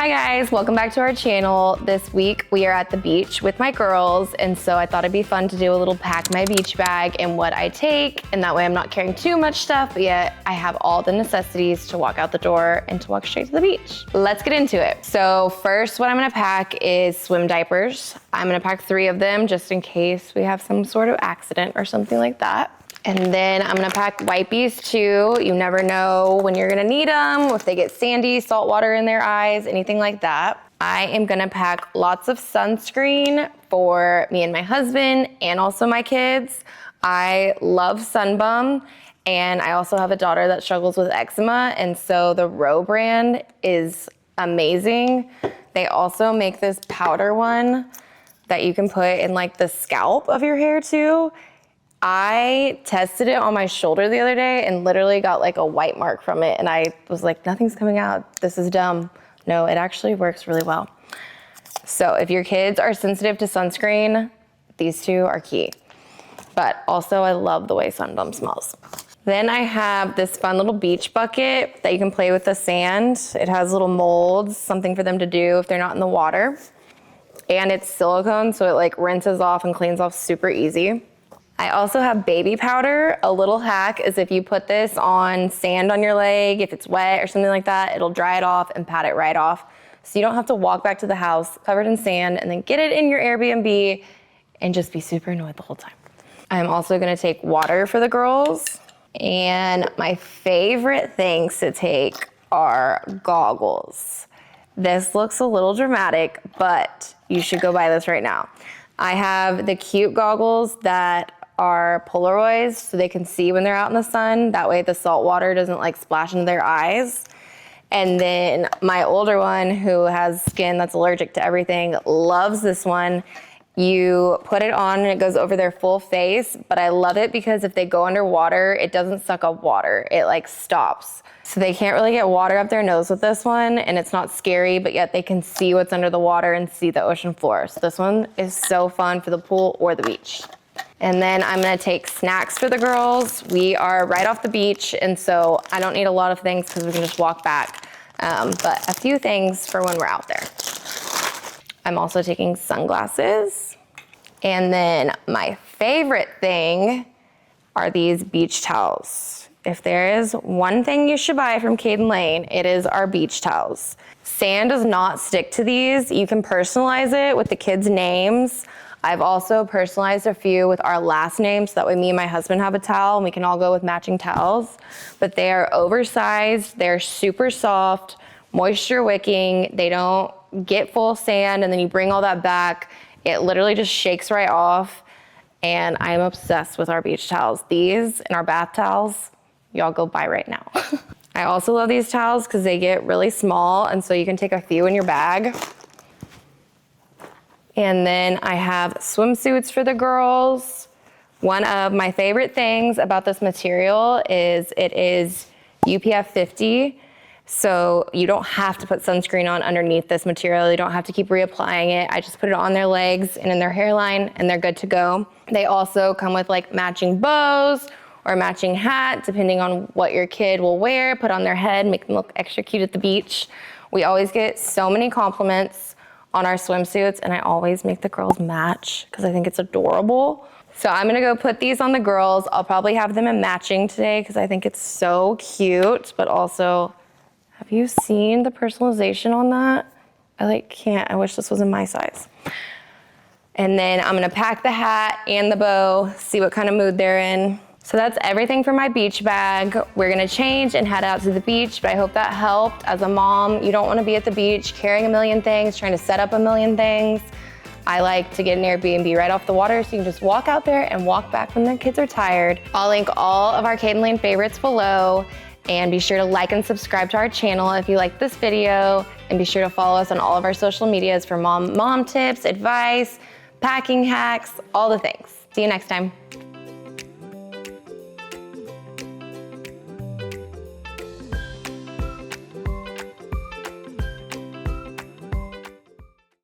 Hi guys, welcome back to our channel. This week we are at the beach with my girls, and so I thought it'd be fun to do a little pack my beach bag and what I take, and that way I'm not carrying too much stuff, but yet I have all the necessities to walk out the door and to walk straight to the beach. Let's get into it. So first, what I'm gonna pack is swim diapers. I'm gonna pack 3 of them just in case we have some sort of accident or something like that. And then I'm gonna pack wipies too. You never know when you're gonna need them, if they get sandy, salt water in their eyes, anything like that. I am gonna pack lots of sunscreen for me and my husband and also my kids. I love Sunbum, and I also have a daughter that struggles with eczema, and so the Row brand is amazing. They also make this powder one that you can put in like the scalp of your hair too. I tested it on my shoulder the other day and literally got like a white mark from it, and I was like, nothing's coming out, this is dumb. No, it actually works really well. So if your kids are sensitive to sunscreen, these 2 are key. But also I love the way Sunbum smells. Then I have this fun little beach bucket that you can play with the sand. It has little molds, something for them to do if they're not in the water. And it's silicone, so it like rinses off and cleans off super easy. I also have baby powder. A little hack is if you put this on sand on your leg, if it's wet or something like that, it'll dry it off and pat it right off. So you don't have to walk back to the house covered in sand and then get it in your Airbnb and just be super annoyed the whole time. I'm also gonna take water for the girls. And my favorite things to take are goggles. This looks a little dramatic, but you should go buy this right now. I have the cute goggles that are Polaroids, so they can see when they're out in the sun. That way the salt water doesn't like splash into their eyes. And then my older one, who has skin that's allergic to everything, loves this one. You put it on and it goes over their full face, but I love it because if they go underwater, it doesn't suck up water. It like stops. So they can't really get water up their nose with this one, and it's not scary, but yet they can see what's under the water and see the ocean floor. So this one is so fun for the pool or the beach. And then I'm gonna take snacks for the girls. We are right off the beach, and so I don't need a lot of things because we can just walk back, but a few things for when we're out there. I'm also taking sunglasses. And then my favorite thing are these beach towels. If there is one thing you should buy from Caden Lane, it is our beach towels. Sand does not stick to these. You can personalize it with the kids' names. I've also personalized a few with our last names, so that way me and my husband have a towel and we can all go with matching towels. But they are oversized, they're super soft, moisture wicking, they don't get full of sand, and then you bring all that back. It literally just shakes right off, and I'm obsessed with our beach towels. These and our bath towels, y'all go buy right now. I also love these towels because they get really small, and so you can take a few in your bag. And then I have swimsuits for the girls. One of my favorite things about this material is it is UPF 50. So you don't have to put sunscreen on underneath this material. You don't have to keep reapplying it. I just put it on their legs and in their hairline, and they're good to go. They also come with like matching bows or matching hat, depending on what your kid will wear, put on their head, make them look extra cute at the beach. We always get so many compliments on our swimsuits, and I always make the girls match because I think it's adorable. So I'm gonna go put these on the girls. I'll probably have them in matching today because I think it's so cute, but also, have you seen the personalization on that? I like can't, I wish this was in my size. And then I'm gonna pack the hat and the bow, see what kind of mood they're in. So that's everything for my beach bag. We're gonna change and head out to the beach, but I hope that helped. As a mom, you don't wanna be at the beach carrying a million things, trying to set up a million things. I like to get an Airbnb right off the water so you can just walk out there and walk back when the kids are tired. I'll link all of our Caden Lane favorites below, and be sure to like and subscribe to our channel if you like this video, and be sure to follow us on all of our social medias for mom tips, advice, packing hacks, all the things. See you next time.